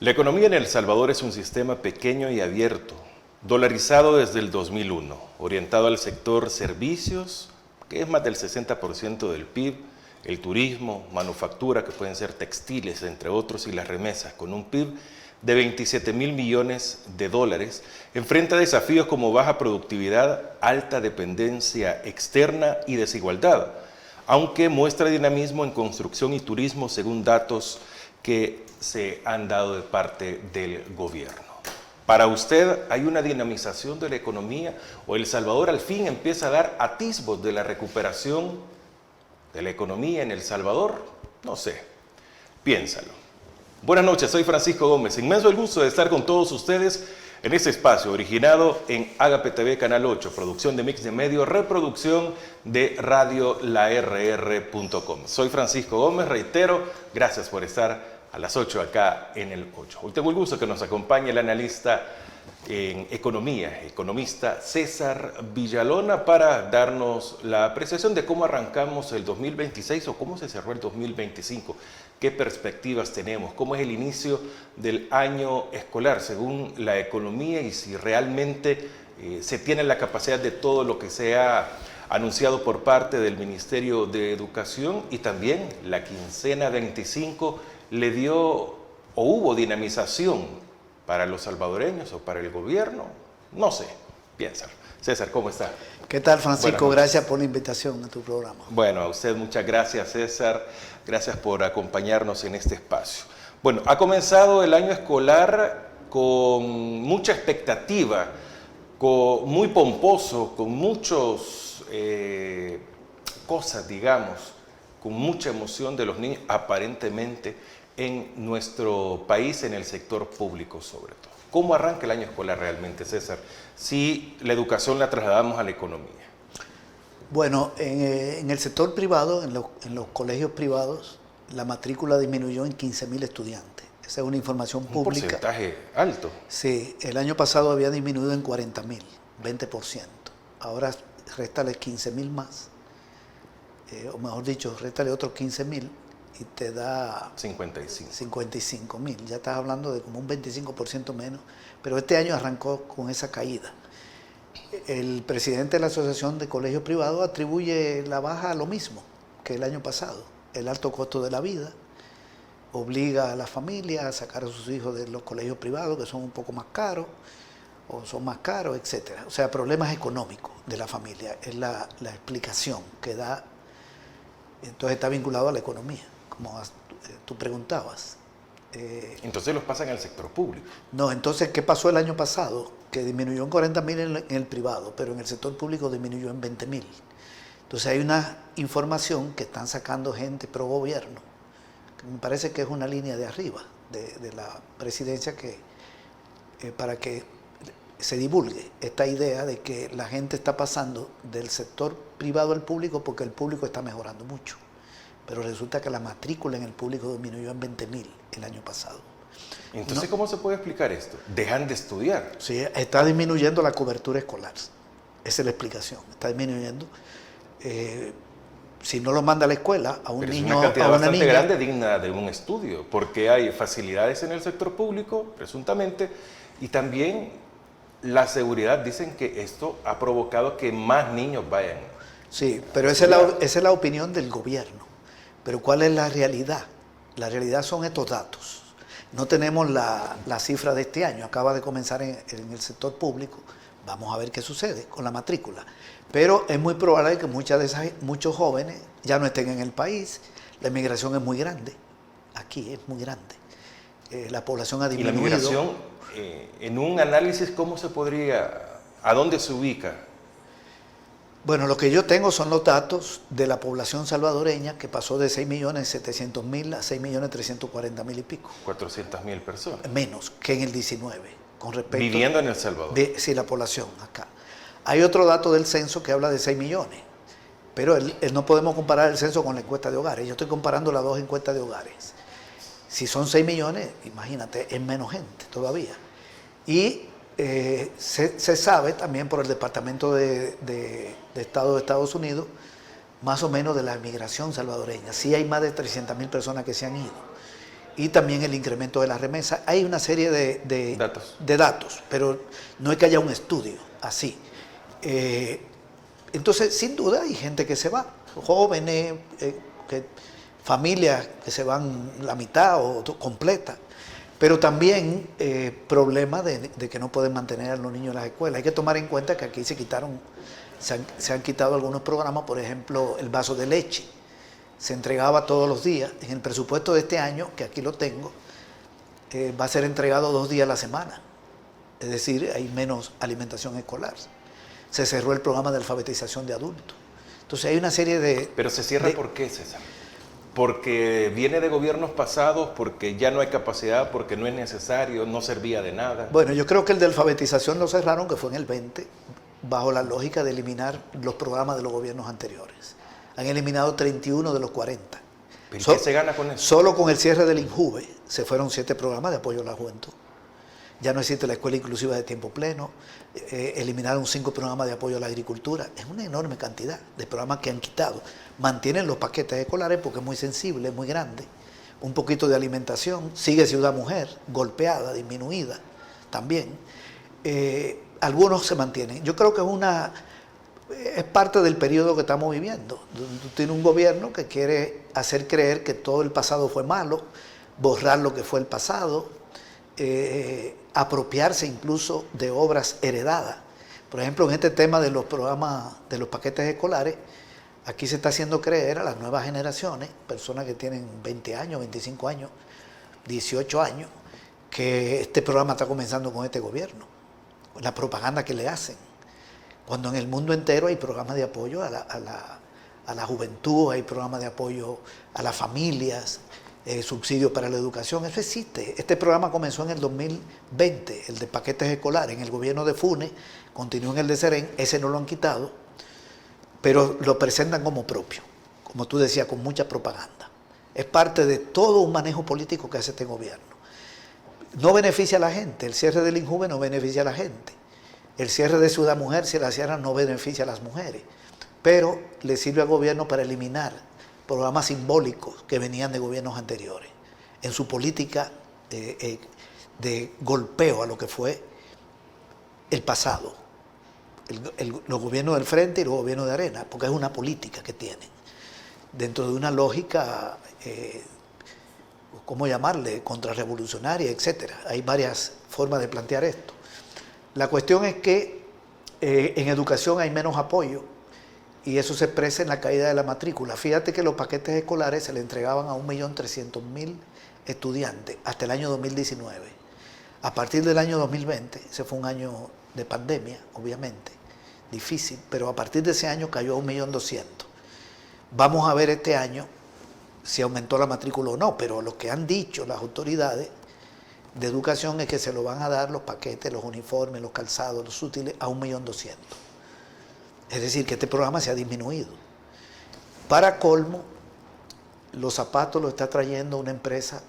La economía en El Salvador es un sistema pequeño y abierto, dolarizado desde el 2001, orientado al sector servicios, que es más del 60% del PIB, el turismo, manufactura, que pueden ser textiles, entre otros, y las remesas, con un PIB de 27.000 millones de dólares, enfrenta desafíos como baja productividad, alta dependencia externa y desigualdad, aunque muestra dinamismo en construcción y turismo según datos que se han dado de parte del gobierno. ¿Para usted hay una dinamización de la economía o El Salvador al fin empieza a dar atisbos de la recuperación de la economía en El Salvador? No sé, piénsalo. Buenas noches, soy Francisco Gómez. Inmenso el gusto de estar con todos ustedes en este espacio originado en Agape TV Canal 8, producción de Mix de Medios, reproducción de radiolarr.com. Soy Francisco Gómez, reitero, gracias por estar a las 8 acá en el 8. Hoy tengo el gusto que nos acompañe el analista en economía, economista César Villalona, para darnos la apreciación de cómo arrancamos el 2026 o cómo se cerró el 2025, qué perspectivas tenemos, cómo es el inicio del año escolar según la economía y si realmente se tiene la capacidad de todo lo que se ha anunciado por parte del Ministerio de Educación, y también la quincena 25 le dio o hubo dinamización para los salvadoreños o para el gobierno. No sé, piénsalo. César, ¿cómo está? ¿Qué tal, Francisco? Gracias por la invitación a tu programa. Bueno, a usted muchas gracias, César. Gracias por acompañarnos en este espacio. Bueno, ha comenzado el año escolar con mucha expectativa, muy pomposo, con muchas cosas, digamos, con mucha emoción de los niños, aparentemente, en nuestro país, en el sector público sobre todo. ¿Cómo arranca el año escolar realmente, César, si la educación la trasladamos a la economía? Bueno, en el sector privado, en los colegios privados, la matrícula disminuyó en 15.000 estudiantes. Esa es una información pública. Un porcentaje alto. Sí, el año pasado había disminuido en 40.000, 20%. Ahora réstale 15.000 más, o mejor dicho, réstale otros 15.000 y te da 55.000. Ya estás hablando de como un 25% menos, pero este año arrancó con esa caída. El presidente de la Asociación de Colegios Privados atribuye la baja a lo mismo que el año pasado. El alto costo de la vida obliga a las familias a sacar a sus hijos de los colegios privados, que son un poco más caros, o son más caros, etc. O sea, problemas económicos de la familia. Es la explicación que da. Entonces está vinculado a la economía, como tú preguntabas. Entonces los pasan al sector público. No, entonces, ¿qué pasó el año pasado? Que disminuyó en 40.000 en el privado, pero en el sector público disminuyó en 20.000. Entonces hay una información que están sacando gente pro gobierno, que me parece que es una línea de arriba de la presidencia, que para que se divulgue esta idea de que la gente está pasando del sector privado al público porque el público está mejorando mucho. Pero resulta que la matrícula en el público disminuyó en 20.000 el año pasado. Entonces, ¿cómo se puede explicar esto? ¿Dejan de estudiar? Sí, está disminuyendo la cobertura escolar. Esa es la explicación. Está disminuyendo. Si no lo manda a la escuela, a un Pero niño, es una cantidad a una bastante niña, grande digna de un estudio, porque hay facilidades en el sector público, presuntamente, y también la seguridad. Dicen que esto ha provocado que más niños vayan. Sí, pero esa es la opinión del gobierno. Pero ¿cuál es la realidad? La realidad son estos datos. No tenemos la cifra de este año, acaba de comenzar en el sector público. Vamos a ver qué sucede con la matrícula. Pero es muy probable que muchos jóvenes ya no estén en el país. La inmigración es muy grande. Aquí es muy grande. La población ha disminuido. Y la migración, en un análisis, ¿cómo se podría, a dónde se ubica? Bueno, lo que yo tengo son los datos de la población salvadoreña, que pasó de 6.700.000 a 6.340.000 y pico. 400.000 personas. Menos que en el 19, con respecto. Viviendo en El Salvador. Sí, la población acá. Hay otro dato del censo que habla de 6 millones, pero no podemos comparar el censo con la encuesta de hogares. Yo estoy comparando las dos encuestas de hogares. Si son 6 millones, imagínate, es menos gente todavía. Y se sabe también por el Departamento de Estado de Estados Unidos, más o menos de la migración salvadoreña. Sí hay más de 300.000 personas que se han ido. y también el incremento de la remesa. Hay una serie de datos, pero no es que haya un estudio así. Entonces, sin duda, hay gente que se va, jóvenes, familias que se van la mitad o completa, pero también problemas de que no pueden mantener a los niños en las escuelas. Hay que tomar en cuenta que aquí se han quitado algunos programas, por ejemplo, el vaso de leche. Se entregaba todos los días. En el presupuesto de este año, que aquí lo tengo, va a ser entregado 2 días a la semana. Es decir, hay menos alimentación escolar. Se cerró el programa de alfabetización de adultos. Entonces hay una serie de... Pero se cierra ¿por qué, César? Porque viene de gobiernos pasados, porque ya no hay capacidad, porque no es necesario, no servía de nada. Bueno, yo creo que el de alfabetización lo cerraron, que fue en el 20, bajo la lógica de eliminar los programas de los gobiernos anteriores. Han eliminado 31 de los 40. ¿Pero qué se gana con eso? Solo con el cierre del INJUVE se fueron 7 programas de apoyo a la juventud. Ya no existe la escuela inclusiva de tiempo pleno, eliminaron 5 programas de apoyo a la agricultura. Es una enorme cantidad de programas que han quitado. Mantienen los paquetes escolares porque es muy sensible, es muy grande. Un poquito de alimentación, sigue Ciudad Mujer, golpeada, disminuida también. Algunos se mantienen. Yo creo que es parte del periodo que estamos viviendo. Tiene un gobierno que quiere hacer creer que todo el pasado fue malo, borrar lo que fue el pasado, apropiarse incluso de obras heredadas. Por ejemplo, en este tema de los programas, de los paquetes escolares, aquí se está haciendo creer a las nuevas generaciones, personas que tienen 20 años, 25 años, 18 años, que este programa está comenzando con este gobierno. La propaganda que le hacen. Cuando en el mundo entero hay programas de apoyo a la juventud, hay programas de apoyo a las familias, subsidios para la educación, eso existe. Este programa comenzó en el 2020, el de paquetes escolares, en el gobierno de Funes, continuó en el de Serén, ese no lo han quitado, pero lo presentan como propio, como tú decías, con mucha propaganda. Es parte de todo un manejo político que hace este gobierno. No beneficia a la gente, el cierre del INJUVE no beneficia a la gente, el cierre de Ciudad Mujer, si la cierran, no beneficia a las mujeres, pero le sirve al gobierno para eliminar programas simbólicos que venían de gobiernos anteriores, en su política de golpeo a lo que fue el pasado, los gobiernos del frente y los gobiernos de arena, porque es una política que tienen, dentro de una lógica, ¿cómo llamarle?, contrarrevolucionaria, etc. Hay varias formas de plantear esto. La cuestión es que en educación hay menos apoyo, y eso se expresa en la caída de la matrícula. Fíjate que los paquetes escolares se le entregaban a 1.300.000 estudiantes hasta el año 2019. A partir del año 2020, ese fue un año de pandemia, obviamente, difícil, pero a partir de ese año cayó a 1.200.000. Vamos a ver este año si aumentó la matrícula o no, pero lo que han dicho las autoridades de educación es que se lo van a dar los paquetes, los uniformes, los calzados, los útiles a 1.200.000. Es decir, que este programa se ha disminuido. Para colmo, los zapatos los está trayendo una empresa,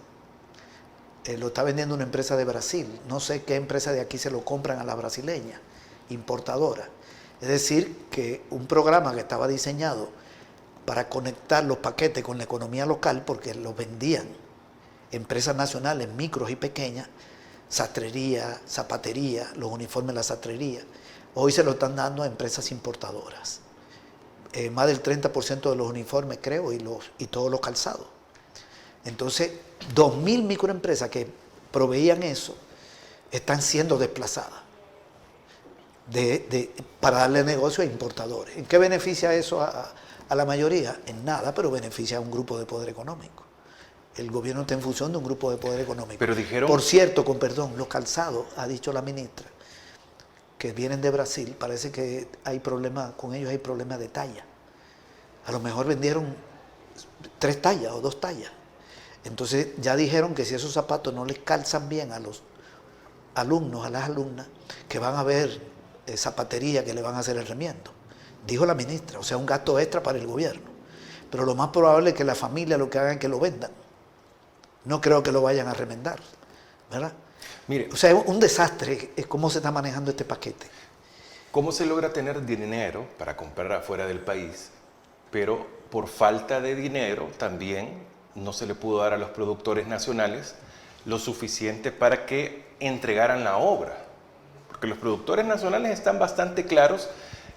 lo está vendiendo una empresa de Brasil. No sé qué empresa de aquí se lo compran a la brasileña, importadora. Es decir, que un programa que estaba diseñado para conectar los paquetes con la economía local, porque los vendían empresas nacionales, micros y pequeñas, sastrería, zapatería, los uniformes de la sastrería, hoy se lo están dando a empresas importadoras. Más del 30% de los uniformes, creo, y todos los calzados. Entonces, 2.000 microempresas que proveían eso están siendo desplazadas para darle negocio a importadores. ¿En qué beneficia eso a la mayoría? En nada, pero beneficia a un grupo de poder económico. El gobierno está en función de un grupo de poder económico. Pero dijeron... Por cierto, con perdón, los calzados, ha dicho la ministra, que vienen de Brasil, parece que hay problemas, con ellos hay problemas de talla. A lo mejor vendieron 3 tallas o 2 tallas. Entonces ya dijeron que si esos zapatos no les calzan bien a los alumnos, a las alumnas, que van a haber zapatería que le van a hacer el remiendo. Dijo la ministra, o sea, un gasto extra para el gobierno. Pero lo más probable es que la familia lo que hagan es que lo vendan. No creo que lo vayan a remendar, ¿verdad? Mire, o sea, es un desastre cómo se está manejando este paquete. ¿Cómo se logra tener dinero para comprar afuera del país? Pero por falta de dinero también no se le pudo dar a los productores nacionales lo suficiente para que entregaran la obra. Porque los productores nacionales están bastante claros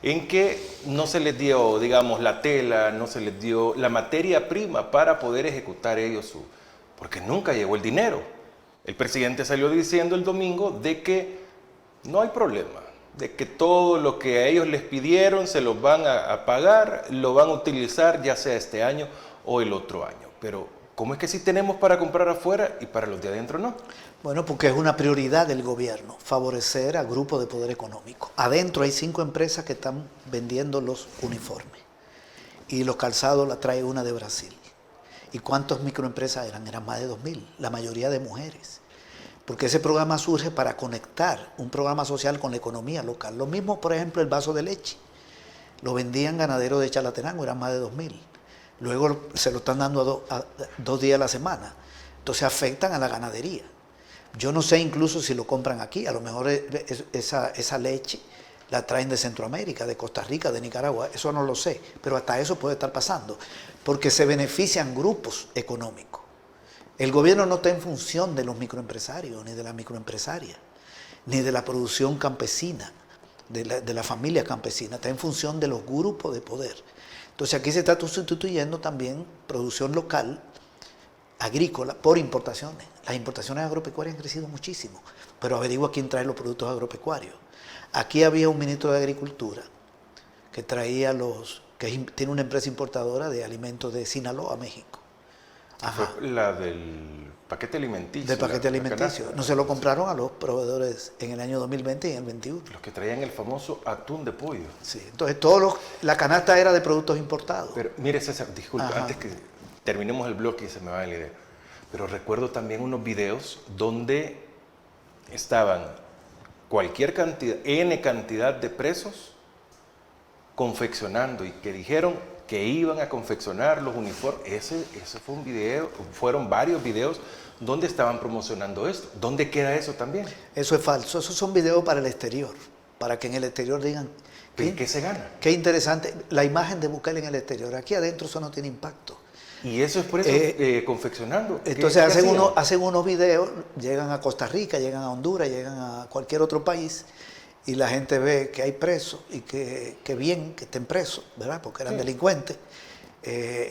en que no se les dio, digamos, la tela, no se les dio la materia prima para poder ejecutar ellos porque nunca llegó el dinero. El presidente salió diciendo el domingo de que no hay problema, de que todo lo que a ellos les pidieron se los van a pagar, lo van a utilizar ya sea este año o el otro año. Pero ¿cómo es que sí tenemos para comprar afuera y para los de adentro no? Bueno, porque es una prioridad del gobierno, favorecer a grupos de poder económico. Adentro hay 5 empresas que están vendiendo los uniformes y los calzados la trae una de Brasil. ¿Y cuántas microempresas eran? Eran más de 2.000, la mayoría de mujeres. Porque ese programa surge para conectar un programa social con la economía local. Lo mismo, por ejemplo, el vaso de leche. Lo vendían ganaderos de Chalatenango, eran más de 2.000. Luego se lo están dando a 2 días a la semana. Entonces afectan a la ganadería. Yo no sé incluso si lo compran aquí. A lo mejor esa leche la traen de Centroamérica, de Costa Rica, de Nicaragua. Eso no lo sé. Pero hasta eso puede estar pasando. Porque se benefician grupos económicos. El gobierno no está en función de los microempresarios, ni de la microempresaria, ni de la producción campesina, de la familia campesina. Está en función de los grupos de poder. Entonces aquí se está sustituyendo también producción local, agrícola, por importaciones. Las importaciones agropecuarias han crecido muchísimo, pero averigua quién trae los productos agropecuarios. Aquí había un ministro de Agricultura que traía tiene una empresa importadora de alimentos de Sinaloa, México. Ajá. Fue la del paquete alimenticio. Del paquete alimenticio. No se lo compraron a los proveedores en el año 2020 y en el 21. Los que traían el famoso atún de pollo. Sí, entonces la canasta era de productos importados. Pero mire, César, disculpa, antes que terminemos el bloque y se me va la idea. Pero recuerdo también unos videos donde estaban N cantidad de presos confeccionando y que dijeron que iban a confeccionar los uniformes. Ese fue un video, fueron varios videos donde estaban promocionando esto. ¿Dónde queda eso también? Eso es falso. Esos son videos para el exterior, para que en el exterior digan... ¿Qué se gana? Qué interesante. La imagen de Bukele en el exterior. Aquí adentro eso no tiene impacto. Y eso es por eso, confeccionando. Entonces hacen unos videos, llegan a Costa Rica, llegan a Honduras, llegan a cualquier otro país y la gente ve que hay presos y que bien que estén presos, ¿verdad? Porque eran delincuentes.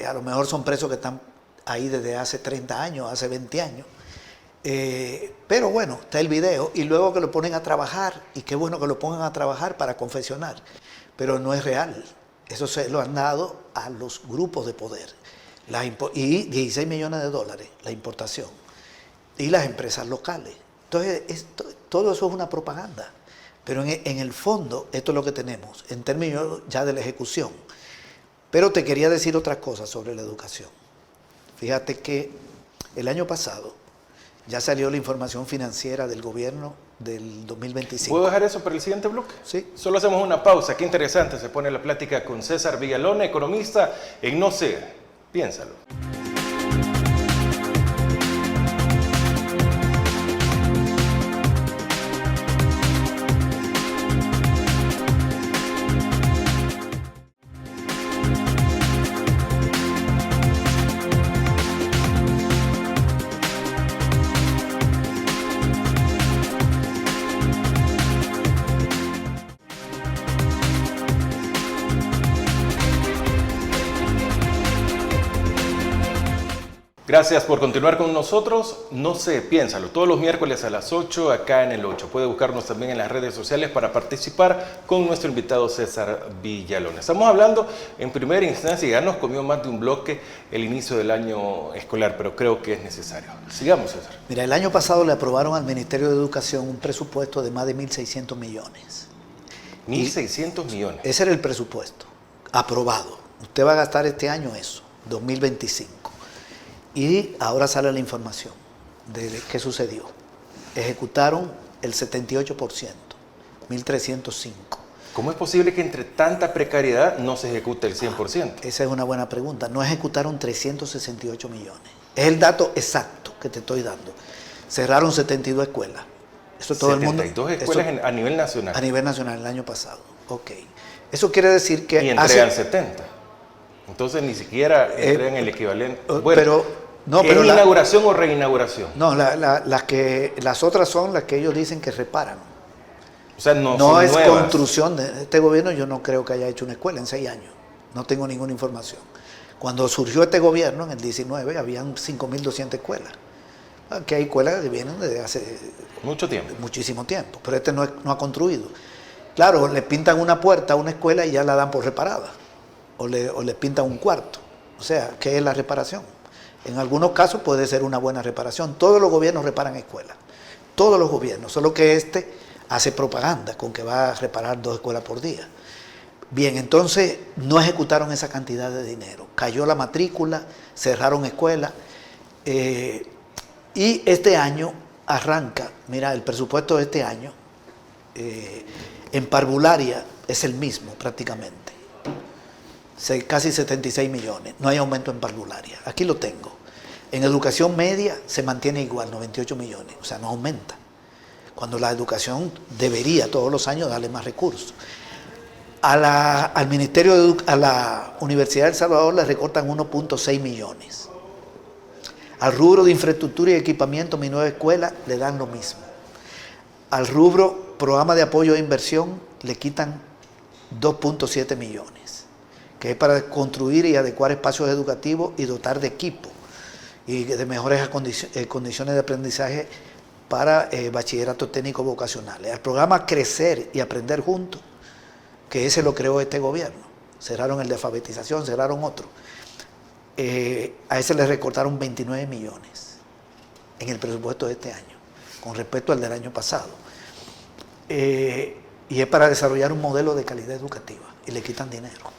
A lo mejor son presos que están ahí desde hace 30 años, hace 20 años. Pero bueno, está el video y luego que lo ponen a trabajar, y qué bueno que lo pongan a trabajar para confeccionar, pero no es real. Eso se lo han dado a los grupos de poder. Y 16 millones de dólares la importación. Y las empresas locales. Entonces, todo eso es una propaganda. Pero en el fondo, esto es lo que tenemos, en términos ya de la ejecución. Pero te quería decir otra cosa sobre la educación. Fíjate que el año pasado ya salió la información financiera del gobierno del 2025. ¿Puedo dejar eso para el siguiente bloque? Sí. Solo hacemos una pausa. Qué interesante se pone la plática con César Villalona, economista en No sé, piénsalo. Gracias por continuar con nosotros. No sé, piénsalo. Todos los miércoles a las 8 acá en el 8. Puede buscarnos también en las redes sociales para participar con nuestro invitado César Villalona. Estamos hablando en primera instancia, ya nos comió más de un bloque el inicio del año escolar, pero creo que es necesario. Sigamos, César. Mira, el año pasado le aprobaron al Ministerio de Educación un presupuesto de más de 1.600 millones. 1.600 millones. Ese era el presupuesto aprobado. Usted va a gastar este año eso, 2025. Y ahora sale la información de qué sucedió. Ejecutaron el 78%, 1.305. ¿Cómo es posible que entre tanta precariedad no se ejecute el 100%? Esa es una buena pregunta. No ejecutaron 368 millones. Es el dato exacto que te estoy dando. Cerraron 72 escuelas. Eso todo 72 el mundo, escuelas eso, a nivel nacional. A nivel nacional, el año pasado. Ok. Eso quiere decir que... Y entregan 70. Entonces ni siquiera entregan el equivalente. Bueno, No, ¿Es pero inauguración o reinauguración? no, las otras son las que ellos dicen que reparan. O sea, no No son es nuevas. construcción de este gobierno. Yo no creo que haya hecho una escuela en 6 años. No tengo ninguna información. Cuando surgió este gobierno, en el 19, habían 5.200 escuelas. Aquí hay escuelas que vienen desde hace Mucho tiempo. muchísimo tiempo, pero este no ha construido. Claro, le pintan una puerta a una escuela y ya la dan por reparada. O le pintan un cuarto. O sea, ¿qué es la reparación? En algunos casos puede ser una buena reparación. Todos los gobiernos reparan escuelas. Todos los gobiernos. Solo que este hace propaganda con que va a reparar 2 escuelas por día. Bien, entonces no ejecutaron esa cantidad de dinero. Cayó la matrícula, cerraron escuelas. Y este año arranca, mira, el presupuesto de este año en parvularia es el mismo prácticamente. Casi 76 millones. No hay aumento en parvularia. Aquí lo tengo. En educación media se mantiene igual, 98 millones. O sea, no aumenta. Cuando la educación debería todos los años darle más recursos. Al Ministerio a la Universidad de El Salvador le recortan 1.6 millones. Al rubro de infraestructura y equipamiento, mi nueva escuela, le dan lo mismo. Al rubro programa de apoyo e inversión le quitan 2.7 millones, que es para construir y adecuar espacios educativos y dotar de equipo y de mejores condiciones de aprendizaje para bachilleratos técnicos vocacionales. Al programa Crecer y Aprender Juntos, que ese lo creó este gobierno. Cerraron el de alfabetización, cerraron otro. A ese le recortaron 29 millones en el presupuesto de este año, con respecto al del año pasado. Y es para desarrollar un modelo de calidad educativa, y le quitan dinero.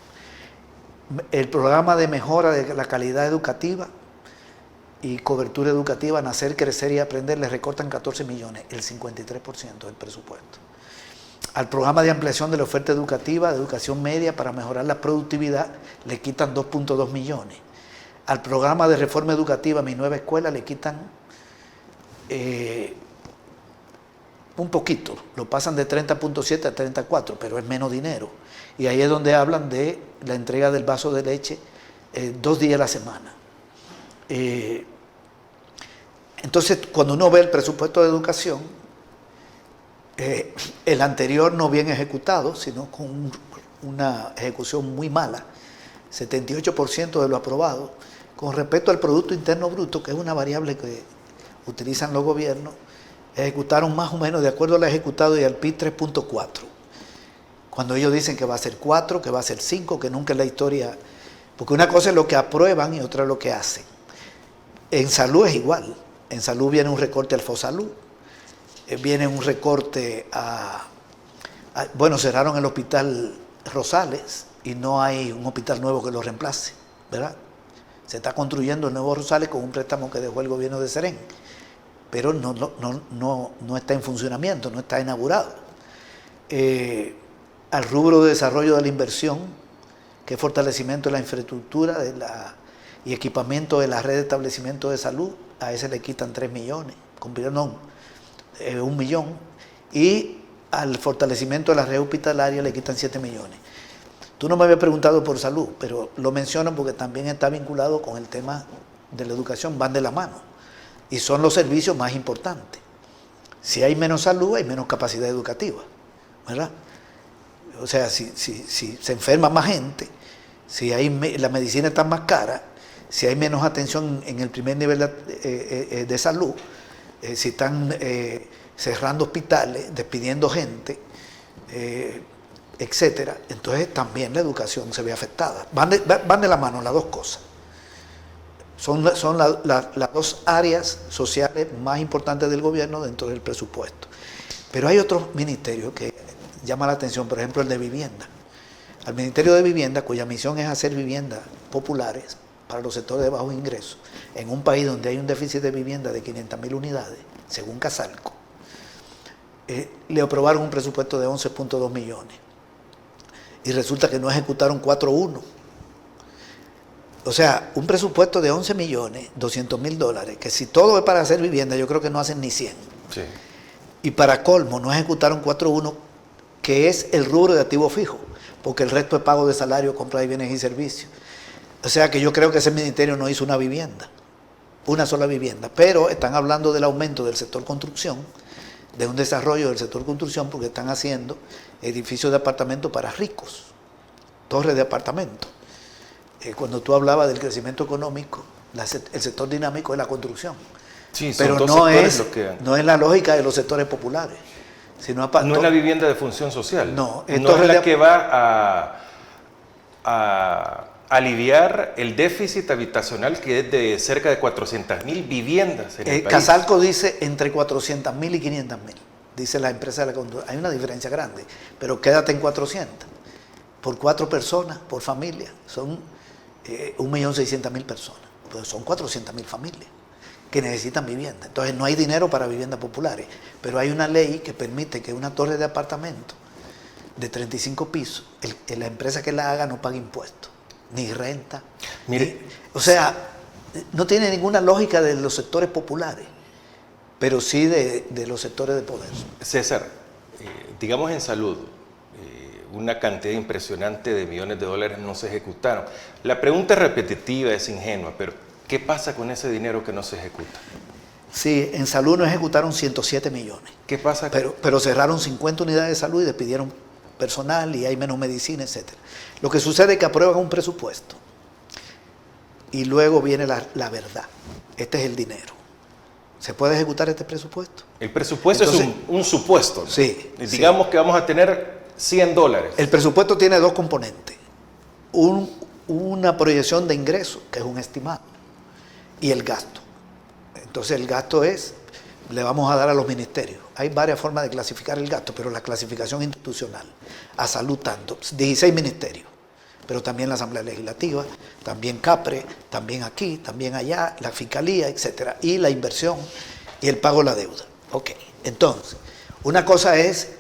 El programa de mejora de la calidad educativa y cobertura educativa, Nacer, Crecer y Aprender, le recortan 14 millones, el 53% del presupuesto. Al programa de ampliación de la oferta educativa de educación media para mejorar la productividad le quitan 2.2 millones. Al programa de reforma educativa Mi Nueva Escuela le quitan un poquito, lo pasan de 30.7 a 34, pero es menos dinero. Y ahí es donde hablan de la entrega del vaso de leche 2 días a la semana. Entonces, cuando uno ve el presupuesto de educación, el anterior no bien ejecutado, sino con una ejecución muy mala, 78% de lo aprobado, con respecto al Producto Interno Bruto, que es una variable que utilizan los gobiernos, ejecutaron más o menos, de acuerdo al ejecutado y al PIB, 3.4. Cuando ellos dicen que va a ser 4, que va a ser 5, que nunca en la historia... Porque una cosa es lo que aprueban y otra es lo que hacen. En salud es igual. En salud viene un recorte al FOSALUD, viene un recorte bueno, cerraron el hospital Rosales y no hay un hospital nuevo que lo reemplace, ¿verdad? Se está construyendo el nuevo Rosales con un préstamo que dejó el gobierno de Serén, pero no está en funcionamiento, no está inaugurado. Al rubro de desarrollo de la inversión, que es fortalecimiento de la infraestructura y equipamiento de la red de establecimientos de salud, a ese le quitan 3 millones, no, 1 millón, y al fortalecimiento de la red hospitalaria le quitan 7 millones. Tú no me habías preguntado por salud, pero lo menciono porque también está vinculado con el tema de la educación, van de la mano, y son los servicios más importantes. Si hay menos salud, hay menos capacidad educativa, ¿verdad? O sea, si se enferma más gente, si la medicina está más cara, si hay menos atención en el primer nivel de salud, si están cerrando hospitales, despidiendo gente, etcétera, entonces también la educación se ve afectada. Van de la mano las dos cosas. Son las dos áreas sociales más importantes del gobierno dentro del presupuesto. Pero hay otros ministerios que llaman la atención, por ejemplo el de vivienda. Al Ministerio de Vivienda, cuya misión es hacer viviendas populares para los sectores de bajos ingresos, en un país donde hay un déficit de vivienda de 500.000 unidades, según Casalco, le aprobaron un presupuesto de 11.2 millones. Y resulta que no ejecutaron 4.1. O sea, un presupuesto de 11 millones, 200.000 dólares, que si todo es para hacer vivienda, yo creo que no hacen ni 100. Sí. Y para colmo, no ejecutaron 4.1, que es el rubro de activo fijo, porque el resto es pago de salario, compra de bienes y servicios. O sea que yo creo que ese ministerio no hizo una vivienda. una sola vivienda, pero están hablando del aumento del sector construcción, de un desarrollo del sector construcción, porque están haciendo edificios de apartamentos para ricos, torres de apartamentos. Cuando tú hablabas del crecimiento económico, el sector dinámico es la construcción. Sí, pero no es la lógica de los sectores populares. Sino no es la vivienda de función social. No es la que va a aliviar el déficit habitacional que es de cerca de 400.000 viviendas en el país. Casalco dice entre 400.000 y 500.000, dice la empresa de la construcción. Hay una diferencia grande, pero quédate en 400. Por 4 personas, por familia, son 1.600.000 personas. Pues son 400.000 familias que necesitan vivienda. Entonces no hay dinero para viviendas populares, pero hay una ley que permite que una torre de apartamento de 35 pisos, la empresa que la haga no pague impuestos, ni renta. Mire, o sea, no tiene ninguna lógica de los sectores populares, pero sí de los sectores de poder. César, digamos en salud, una cantidad impresionante de millones de dólares no se ejecutaron. La pregunta es repetitiva, es ingenua, pero ¿qué pasa con ese dinero que no se ejecuta? Sí, en salud no ejecutaron 107 millones. ¿Qué pasa? Pero cerraron 50 unidades de salud y despidieron personal y hay menos medicina, etc. Lo que sucede es que aprueban un presupuesto y luego viene la verdad. Este es el dinero. ¿Se puede ejecutar este presupuesto? El presupuesto entonces, es un supuesto, ¿no? Sí. Digamos que vamos a tener $100. El presupuesto tiene 2 componentes. Una proyección de ingresos, que es un estimado, y el gasto. Entonces el gasto le vamos a dar a los ministerios. Hay varias formas de clasificar el gasto, pero la clasificación institucional, a salud tanto, 16 ministerios, pero también la Asamblea Legislativa, también CAPRE, también aquí, también allá, la Fiscalía, etcétera, y la inversión y el pago de la deuda. Ok, entonces, una cosa es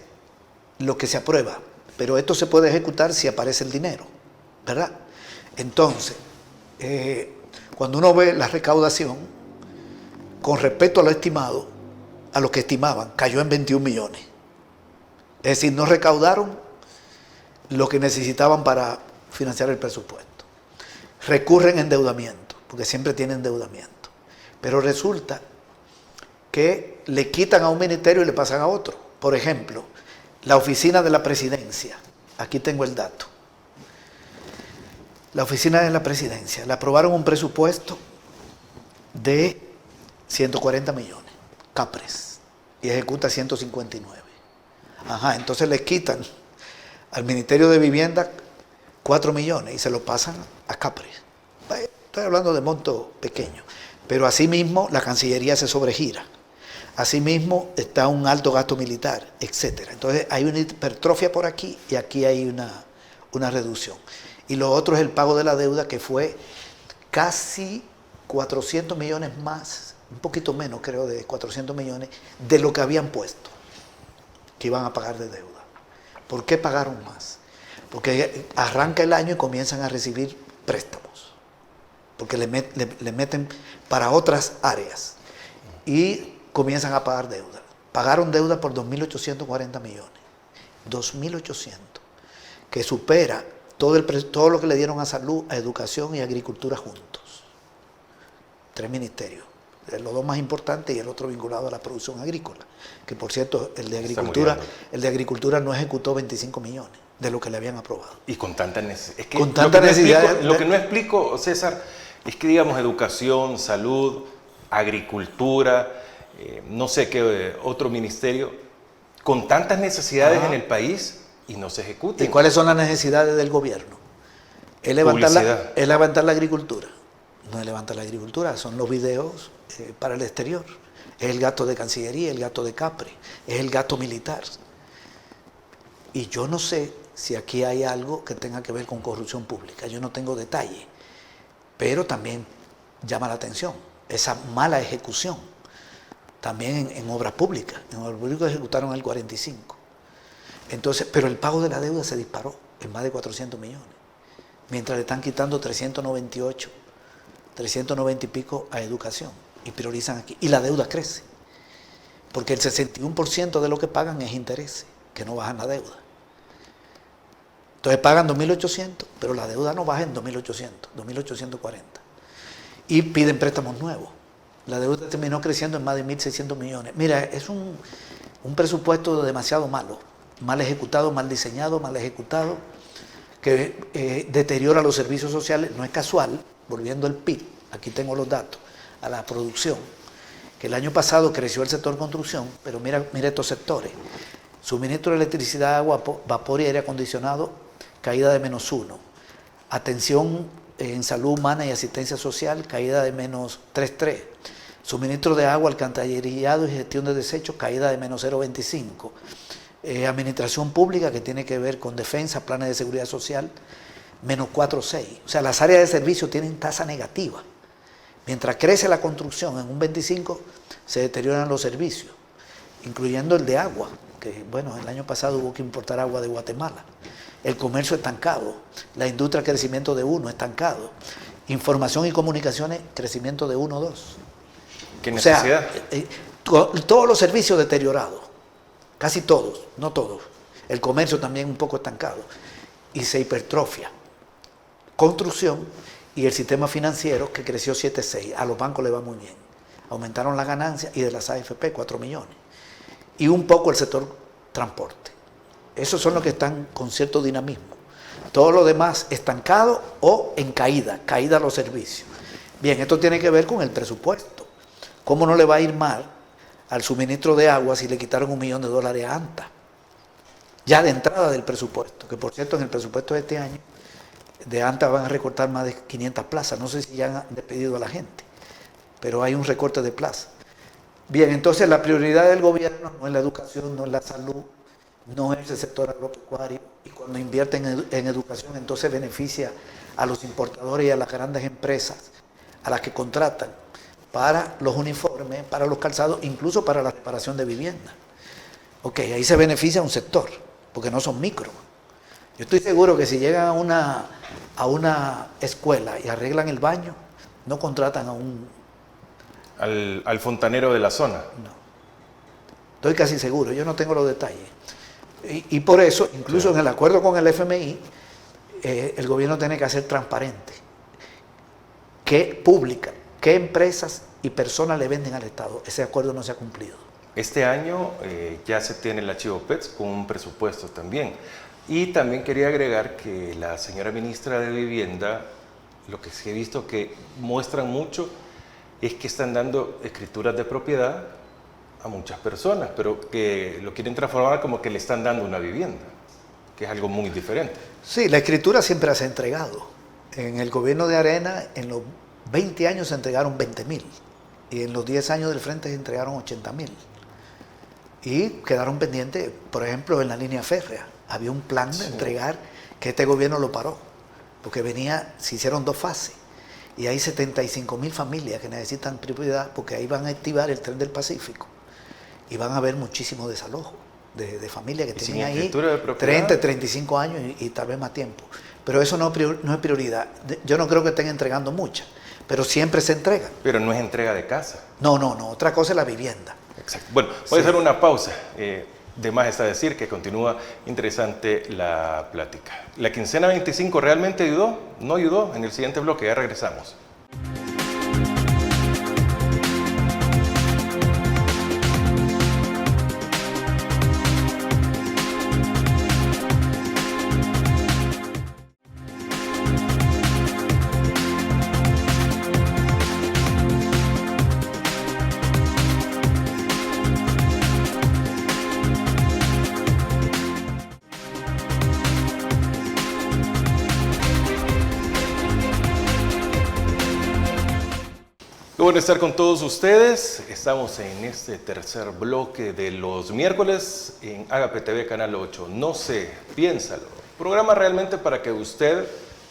lo que se aprueba, pero esto se puede ejecutar si aparece el dinero, ¿verdad? Entonces, cuando uno ve la recaudación, con respecto a lo estimado, a lo que estimaban, cayó en 21 millones. Es decir, no recaudaron lo que necesitaban para financiar el presupuesto. Recurren a endeudamiento, porque siempre tienen endeudamiento. Pero resulta que le quitan a un ministerio y le pasan a otro. Por ejemplo, la oficina de la presidencia. Aquí tengo el dato. La oficina de la presidencia. Le aprobaron un presupuesto de 140 millones, CAPRES, y ejecuta 159. Ajá, entonces le quitan al Ministerio de Vivienda 4 millones y se lo pasan a CAPRES. Estoy hablando de monto pequeño, pero asimismo la Cancillería se sobregira. Asimismo está un alto gasto militar, etc. Entonces hay una hipertrofia por aquí y aquí hay una reducción. Y lo otro es el pago de la deuda, que fue casi 400 millones más, un poquito menos creo, de 400 millones de lo que habían puesto que iban a pagar de deuda. ¿Por qué pagaron más? Porque arranca el año y comienzan a recibir préstamos, porque le meten para otras áreas y comienzan a pagar deuda. Pagaron deuda por 2.840 millones, 2.800, que supera todo lo que le dieron a salud, a educación y a agricultura juntos. 3 ministerios, los 2 más importantes y el otro vinculado a la producción agrícola, que por cierto el de agricultura no ejecutó 25 millones de lo que le habían aprobado. Y con tanta necesidad. Es que con tanta necesidad. Lo que no explico, César, es que digamos educación, salud, agricultura, no sé qué otro ministerio, con tantas necesidades en el país y no se ejecutan. ¿Y cuáles son las necesidades del gobierno? Es levantar la agricultura. No es levantar la agricultura, son los videos para el exterior. Es el gasto de Cancillería, el gasto de CAPRE, es el gasto militar. Y yo no sé si aquí hay algo que tenga que ver con corrupción pública. Yo no tengo detalle, pero también llama la atención esa mala ejecución. También en obras públicas. En obras públicas ejecutaron el 45. Entonces, pero el pago de la deuda se disparó en más de 400 millones. Mientras le están quitando 390 y pico a educación. Y priorizan aquí. Y la deuda crece. Porque el 61% de lo que pagan es intereses, que no bajan la deuda. Entonces pagan 2.800, pero la deuda no baja en 2.800, 2.840. Y piden préstamos nuevos. La deuda terminó creciendo en más de 1.600 millones. Mira, es un presupuesto demasiado malo, mal ejecutado, mal diseñado, mal ejecutado, que deteriora los servicios sociales. No es casual, volviendo al PIB, aquí tengo los datos, a la producción, que el año pasado creció el sector construcción, pero mira estos sectores. Suministro de electricidad, agua, vapor y aire acondicionado, caída de -1. Atención en salud humana y asistencia social, caída de -3,3. Suministro de agua, alcantarillado y gestión de desechos, caída de -0,25. Administración pública, que tiene que ver con defensa, planes de seguridad social, -4,6. O sea, las áreas de servicio tienen tasa negativa. Mientras crece la construcción en un 25, se deterioran los servicios, incluyendo el de agua, que bueno, el año pasado hubo que importar agua de Guatemala. El comercio estancado, la industria crecimiento de 1, estancado. Información y comunicaciones, crecimiento de 1, 2. ¿Qué necesidad? O sea, todos los servicios deteriorados, casi todos, no todos. El comercio también un poco estancado. Y se hipertrofia. Construcción y el sistema financiero, que creció 7,6. A los bancos le va muy bien. Aumentaron las ganancias y de las AFP 4 millones. Y un poco el sector transporte. Esos son los que están con cierto dinamismo. Todo lo demás estancado o en caída los servicios. Bien, esto tiene que ver con el presupuesto. ¿Cómo no le va a ir mal al suministro de agua si le quitaron $1 millón a ANTA? Ya de entrada del presupuesto, que por cierto en el presupuesto de este año de ANTA van a recortar más de 500 plazas. No sé si ya han despedido a la gente, pero hay un recorte de plazas. Bien, entonces la prioridad del gobierno no es la educación, no es la salud, no es el sector agropecuario, y cuando invierten en educación entonces beneficia a los importadores y a las grandes empresas, a las que contratan para los uniformes, para los calzados, incluso para la reparación de viviendas. Ok, ahí se beneficia a un sector, porque no son micro. Yo estoy seguro que si llegan a una escuela y arreglan el baño, no contratan a un... Al fontanero de la zona. No. Estoy casi seguro, yo no tengo los detalles. Y por eso, incluso en el acuerdo con el FMI, el gobierno tiene que ser transparente. ¿Qué pública, qué empresas y personas le venden al Estado? Ese acuerdo no se ha cumplido. Este año ya se tiene el archivo PETS con un presupuesto también. Y también quería agregar que la señora ministra de Vivienda, lo que sí he visto que muestran mucho es que están dando escrituras de propiedad a muchas personas, pero que lo quieren transformar como que le están dando una vivienda, que es algo muy diferente. Sí, la escritura siempre se ha entregado. En el gobierno de Arena, en los 20 años se entregaron 20.000 y en los 10 años del frente se entregaron 80.000. Y quedaron pendientes, por ejemplo, en la línea férrea. Había un plan de entregar que este gobierno lo paró, porque se hicieron 2 fases. Y hay 75.000 familias que necesitan propiedad, porque ahí van a activar el tren del Pacífico. Y van a haber muchísimos desalojos de familias que tienen ahí 30, 35 años y tal vez más tiempo. Pero eso no es prioridad. Yo no creo que estén entregando muchas, pero siempre se entregan. Pero no es entrega de casa. No. Otra cosa es la vivienda. Exacto. Bueno, voy a hacer una pausa. De más está decir que continúa interesante la plática. ¿La quincena 25 realmente ayudó? ¿No ayudó? En el siguiente bloque ya regresamos. Bueno, estar con todos ustedes. Estamos en este tercer bloque de los miércoles en Agape TV Canal 8. No sé, piénsalo. Programa realmente para que usted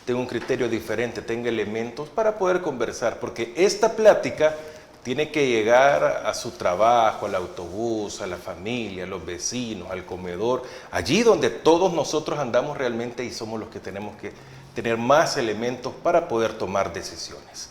tenga un criterio diferente, tenga elementos para poder conversar, porque esta plática tiene que llegar a su trabajo, al autobús, a la familia, a los vecinos, al comedor, allí donde todos nosotros andamos realmente y somos los que tenemos que tener más elementos para poder tomar decisiones.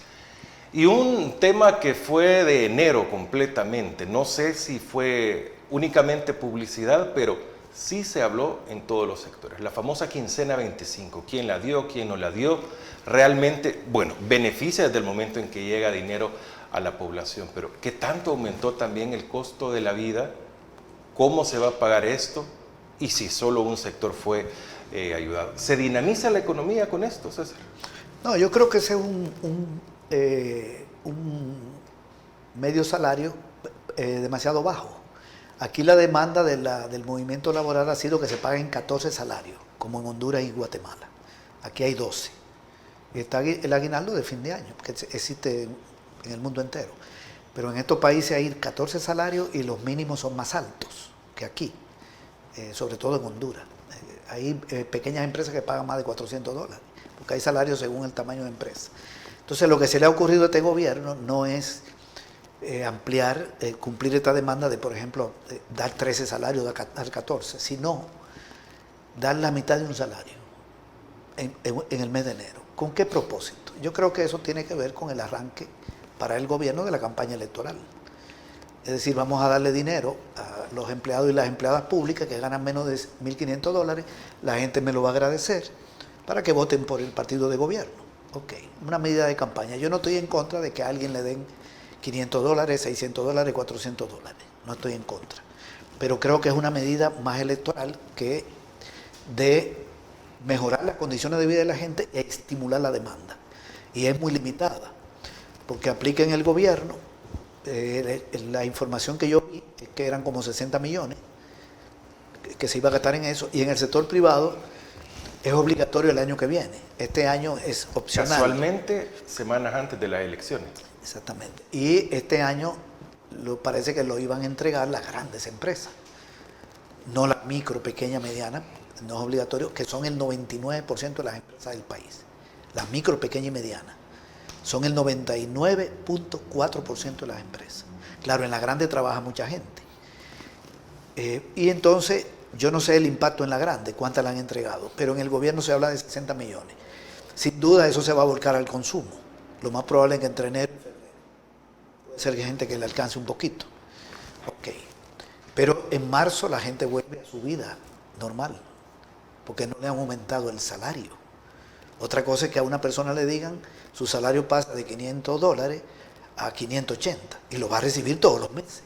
Y un tema que fue de enero completamente, no sé si fue únicamente publicidad, pero sí se habló en todos los sectores. La famosa quincena 25, ¿quién la dio, quién no la dio? Realmente, bueno, beneficia desde el momento en que llega dinero a la población. Pero ¿qué tanto aumentó también el costo de la vida? ¿Cómo se va a pagar esto? Y si solo un sector fue ayudado. ¿Se dinamiza la economía con esto, César? No, yo creo que ese es un medio salario demasiado bajo. Aquí la demanda del movimiento laboral ha sido que se paguen 14 salarios, como en Honduras y Guatemala. Aquí hay 12. Y está el aguinaldo de fin de año, que existe en el mundo entero. Pero en estos países hay 14 salarios y los mínimos son más altos que aquí, sobre todo en Honduras. Hay pequeñas empresas que pagan más de $400, porque hay salarios según el tamaño de empresa. Entonces, lo que se le ha ocurrido a este gobierno no es ampliar, cumplir esta demanda de, por ejemplo, dar 13 salarios, dar 14, sino dar la mitad de un salario en el mes de enero. ¿Con qué propósito? Yo creo que eso tiene que ver con el arranque para el gobierno de la campaña electoral. Es decir, vamos a darle dinero a los empleados y las empleadas públicas que ganan menos de $1.500, la gente me lo va a agradecer para que voten por el partido de gobierno. Ok, una medida de campaña. Yo no estoy en contra de que a alguien le den $500, $600, $400. No estoy en contra. Pero creo que es una medida más electoral que de mejorar las condiciones de vida de la gente e estimular la demanda. Y es muy limitada, porque aplica en el gobierno. La información que yo vi es que eran como 60 millones que se iba a gastar en eso, y en el sector privado es obligatorio el año que viene. Este año es opcional. Casualmente, semanas antes de las elecciones. Exactamente. Y este año parece que lo iban a entregar las grandes empresas, no las micro, pequeña, mediana, no es obligatorio, que son el 99% de las empresas del país. Las micro, pequeña y mediana son el 99.4% de las empresas. Claro, en la grande trabaja mucha gente. Y entonces, yo no sé el impacto en la grande, cuántas la han entregado, pero en el gobierno se habla de 60 millones. Sin duda eso se va a volcar al consumo. Lo más probable es que entre enero y febrero puede ser que hay gente que le alcance un poquito. Ok. Pero en marzo la gente vuelve a su vida normal, porque no le han aumentado el salario. Otra cosa es que a una persona le digan, su salario pasa de $500 a 580 y lo va a recibir todos los meses.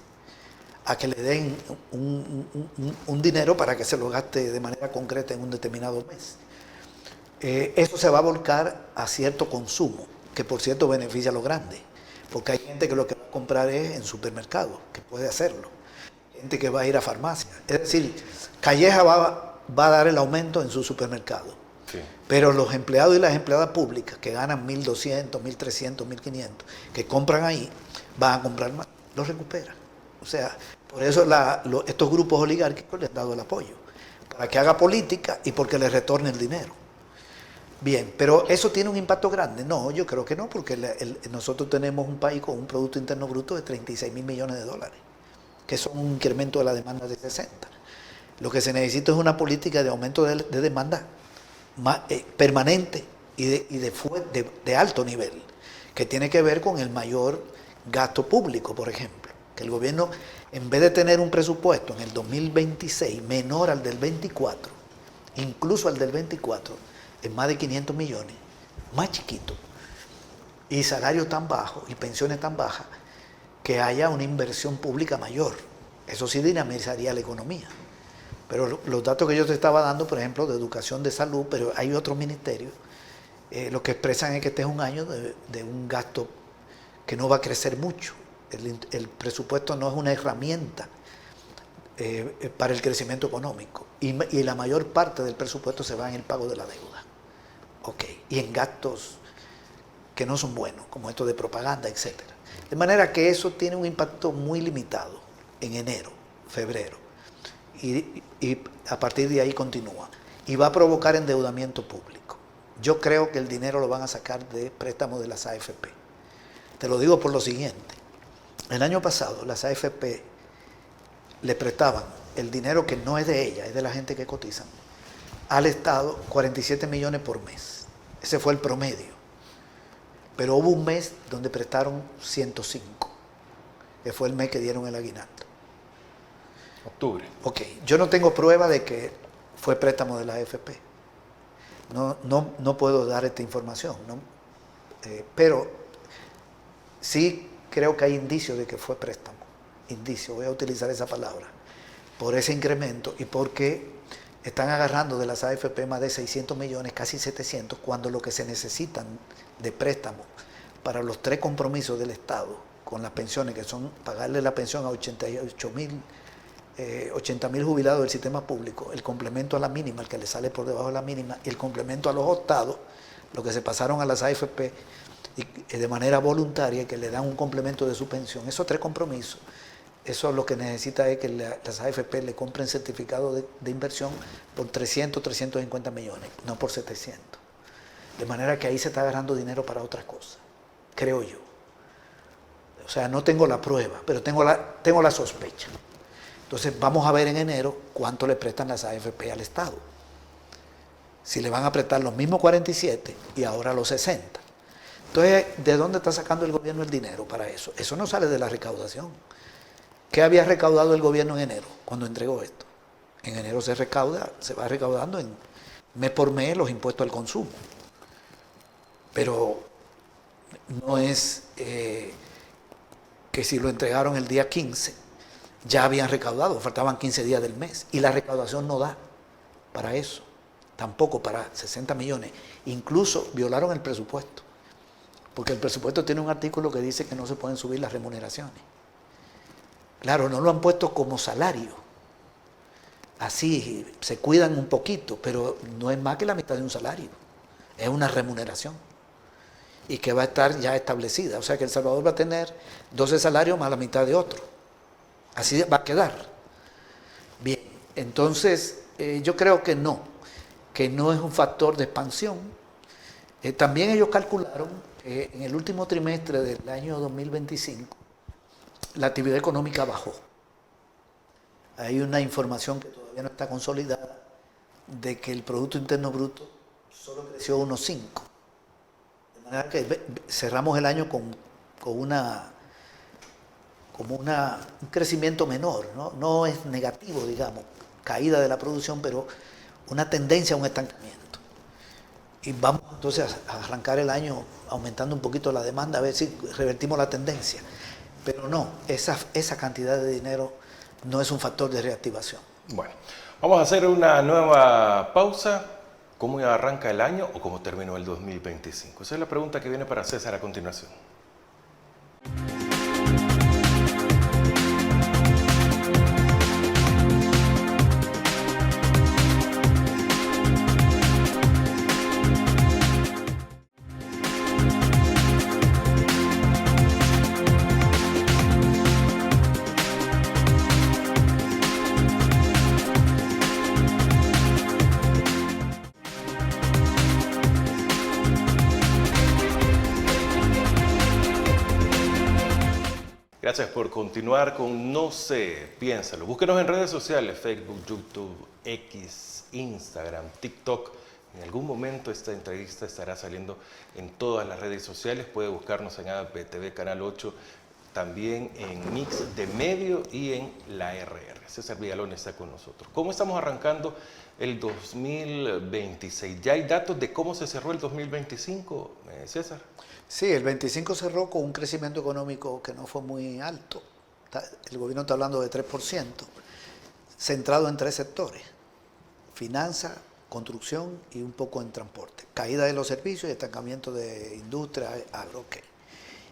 A que le den un dinero para que se lo gaste de manera concreta en un determinado mes. Eso se va a volcar a cierto consumo, que por cierto beneficia a los grandes, porque hay gente que lo que va a comprar es en supermercados, que puede hacerlo. Gente que va a ir a farmacia. Es decir, Calleja va a dar el aumento en su supermercado. Sí. Pero los empleados y las empleadas públicas que ganan 1.200, 1.300, 1.500, que compran ahí, van a comprar más, los recuperan. O sea, por eso estos grupos oligárquicos les han dado el apoyo, para que haga política y porque le retorne el dinero. Bien, pero ¿eso tiene un impacto grande? No, yo creo que no, porque nosotros tenemos un país con un Producto Interno Bruto de $36.000 millones, que son un incremento de la demanda de 60. Lo que se necesita es una política de aumento de demanda permanente y de alto nivel, que tiene que ver con el mayor gasto público, por ejemplo. Que el gobierno, en vez de tener un presupuesto en el 2026 menor al del 24, incluso al del 24, en más de 500 millones, más chiquito, y salarios tan bajos y pensiones tan bajas, que haya una inversión pública mayor. Eso sí dinamizaría la economía. Pero los datos que yo te estaba dando, por ejemplo, de educación, de salud, pero hay otros ministerios, lo que expresan es que este es un año de un gasto que no va a crecer mucho. El presupuesto no es una herramienta para el crecimiento económico. Y la mayor parte del presupuesto se va en el pago de la deuda. Okay. Y en gastos que no son buenos, como esto de propaganda, etc. De manera que eso tiene un impacto muy limitado en enero, febrero. Y a partir de ahí continúa. Y va a provocar endeudamiento público. Yo creo que el dinero lo van a sacar de préstamos de las AFP. Te lo digo por lo siguiente. El año pasado las AFP le prestaban el dinero que no es de ella, es de la gente que cotizan, al Estado 47 millones por mes. Ese fue el promedio. Pero hubo un mes donde prestaron 105, que fue el mes que dieron el aguinaldo. Octubre. Ok, yo no tengo prueba de que fue préstamo de la AFP. No puedo dar esta información, ¿no? Pero sí creo que hay indicios de que fue préstamo. Indicio, voy a utilizar esa palabra. Por ese incremento y porque están agarrando de las AFP más de 600 millones, casi 700, cuando lo que se necesitan de préstamo para los 3 compromisos del Estado con las pensiones, que son pagarle la pensión a 80.000 jubilados del sistema público, el complemento a la mínima, el que le sale por debajo de la mínima, y el complemento a los optados, lo que se pasaron a las AFP y de manera voluntaria, que le dan un complemento de su pensión. Esos 3 compromisos, eso lo que necesita es que las AFP le compren certificados de inversión por 300, 350 millones, no por 700. De manera que ahí se está agarrando dinero para otras cosas, creo yo. O sea, no tengo la prueba, pero tengo la sospecha. Entonces vamos a ver en enero cuánto le prestan las AFP al Estado. Si le van a prestar los mismos 47 y ahora los 60. Entonces, ¿de dónde está sacando el gobierno el dinero para eso? Eso no sale de la recaudación. ¿Qué había recaudado el gobierno en enero cuando entregó esto? En enero se va recaudando mes por mes los impuestos al consumo. Pero no es que si lo entregaron el día 15, ya habían recaudado, faltaban 15 días del mes. Y la recaudación no da para eso, tampoco para 60 millones. Incluso violaron el presupuesto, porque el presupuesto tiene un artículo que dice que no se pueden subir las remuneraciones. Claro, no lo han puesto como salario. Así se cuidan un poquito, pero no es más que la mitad de un salario. Es una remuneración. Y que va a estar ya establecida. O sea que El Salvador va a tener 12 salarios más la mitad de otro. Así va a quedar. Bien, entonces yo creo que no es un factor de expansión. También ellos calcularon que en el último trimestre del año 2025 la actividad económica bajó. Hay una información que todavía no está consolidada de que el Producto Interno Bruto solo creció 1,5. De manera que cerramos el año con un crecimiento menor, ¿no? No es negativo, digamos, caída de la producción, pero una tendencia a un estancamiento. Y vamos entonces a arrancar el año aumentando un poquito la demanda, a ver si revertimos la tendencia. Pero no, esa cantidad de dinero no es un factor de reactivación. Bueno, vamos a hacer una nueva pausa. ¿Cómo arranca el año o cómo terminó el 2025? Esa es la pregunta que viene para César a continuación. Gracias por continuar con No sé, piénsalo. Búsquenos en redes sociales, Facebook, YouTube, X, Instagram, TikTok. En algún momento esta entrevista estará saliendo en todas las redes sociales. Puede buscarnos en APTV Canal 8, también en Mix de Medio y en la RR. César Villalón está con nosotros. ¿Cómo estamos arrancando el 2026? ¿Ya hay datos de cómo se cerró el 2025, César? Sí, el 25 cerró con un crecimiento económico que no fue muy alto. El gobierno está hablando de 3%, centrado en 3 sectores: finanzas, construcción y un poco en transporte. Caída de los servicios y estancamiento de industria, agro,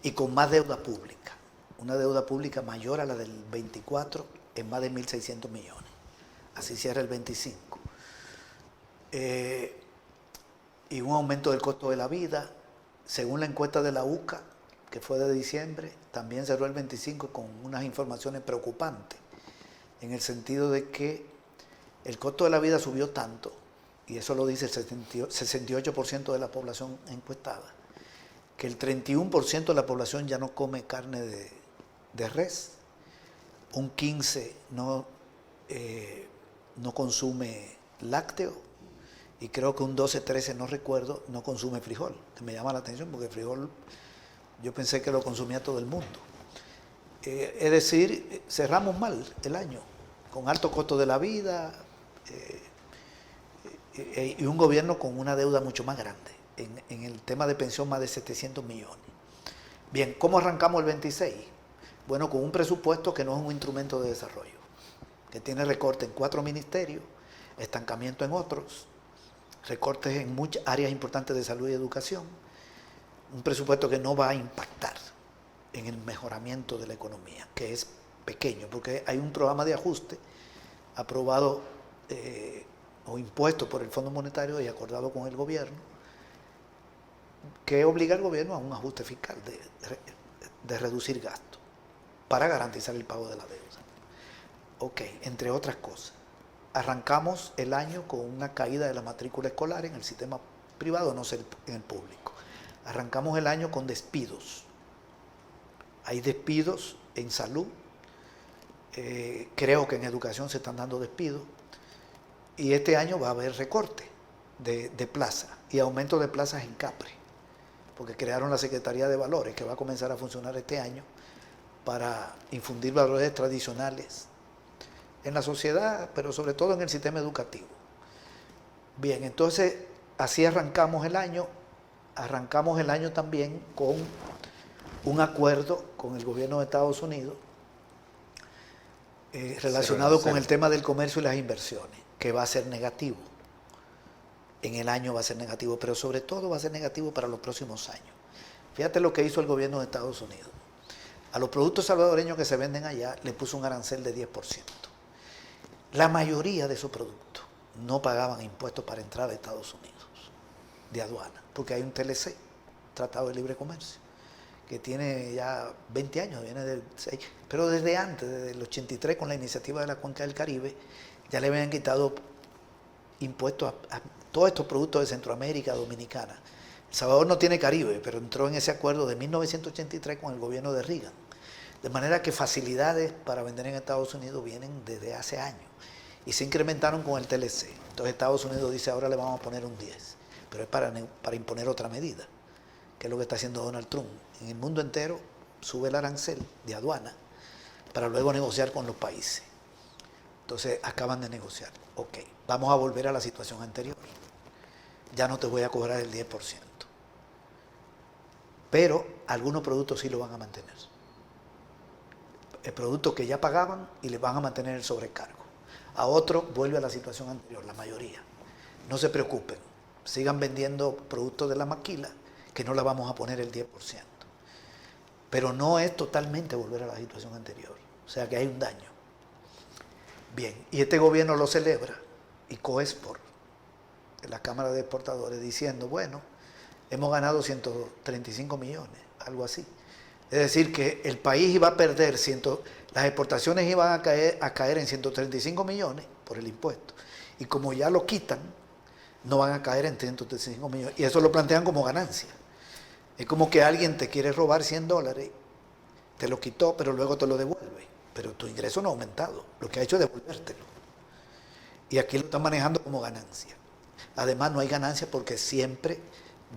y con más deuda pública. Una deuda pública mayor a la del 24 en más de 1.600 millones. Así cierra el 25. Y un aumento del costo de la vida. Según la encuesta de la UCA, que fue de diciembre, también cerró el 25 con unas informaciones preocupantes, en el sentido de que el costo de la vida subió tanto, y eso lo dice el 68% de la población encuestada, que el 31% de la población ya no come carne de res, un 15% no consume lácteo, y creo que un 12-13, no recuerdo, no consume frijol, que me llama la atención porque el frijol yo pensé que lo consumía todo el mundo. Es decir, cerramos mal el año, con alto costo de la vida y un gobierno con una deuda mucho más grande. En el tema de pensión, más de 700 millones. Bien, ¿cómo arrancamos el 26? Bueno, con un presupuesto que no es un instrumento de desarrollo, que tiene recorte en 4 ministerios, estancamiento en otros, recortes en muchas áreas importantes de salud y educación, un presupuesto que no va a impactar en el mejoramiento de la economía, que es pequeño, porque hay un programa de ajuste aprobado o impuesto por el Fondo Monetario y acordado con el gobierno, que obliga al gobierno a un ajuste fiscal de reducir gastos para garantizar el pago de la deuda. Ok, entre otras cosas. Arrancamos el año con una caída de la matrícula escolar en el sistema privado, no sé en el público. Arrancamos el año con despidos. Hay despidos en salud, creo que en educación se están dando despidos, y este año va a haber recorte de plaza y aumento de plazas en CAPRE, porque crearon la Secretaría de Valores, que va a comenzar a funcionar este año para infundir valores tradicionales en la sociedad, pero sobre todo en el sistema educativo. Bien, entonces así arrancamos el año también con un acuerdo con el gobierno de Estados Unidos relacionado con el tema del comercio y las inversiones, que va a ser negativo. En el año va a ser negativo, pero sobre todo va a ser negativo para los próximos años. Fíjate lo que hizo el gobierno de Estados Unidos. A los productos salvadoreños que se venden allá le puso un arancel de 10%. La mayoría de esos productos no pagaban impuestos para entrar a Estados Unidos de aduana, porque hay un TLC, Tratado de Libre Comercio, que tiene ya 20 años, viene del 6, pero desde antes, desde el 83, con la iniciativa de la Cuenca del Caribe, ya le habían quitado impuestos a todos estos productos de Centroamérica, Dominicana. El Salvador no tiene Caribe, pero entró en ese acuerdo de 1983 con el gobierno de Reagan. De manera que facilidades para vender en Estados Unidos vienen desde hace años y se incrementaron con el TLC. Entonces Estados Unidos dice, ahora le vamos a poner un 10, pero es para imponer otra medida, que es lo que está haciendo Donald Trump. En el mundo entero sube el arancel de aduana para luego negociar con los países. Entonces acaban de negociar. Ok, vamos a volver a la situación anterior. Ya no te voy a cobrar el 10%. Pero algunos productos sí lo van a mantener. El producto que ya pagaban y les van a mantener el sobrecargo. A otros vuelve a la situación anterior, la mayoría. No se preocupen, sigan vendiendo productos de la maquila, que no le vamos a poner el 10%. Pero no es totalmente volver a la situación anterior. O sea que hay un daño. Bien, y este gobierno lo celebra, y Coexport, en la Cámara de Exportadores, diciendo, bueno, hemos ganado 135 millones, algo así. Es decir, que el país iba a perder, las exportaciones iban a caer en 135 millones por el impuesto. Y como ya lo quitan, no van a caer en 135 millones. Y eso lo plantean como ganancia. Es como que alguien te quiere robar $100, te lo quitó, pero luego te lo devuelve. Pero tu ingreso no ha aumentado. Lo que ha hecho es devolvértelo. Y aquí lo están manejando como ganancia. Además, no hay ganancia porque siempre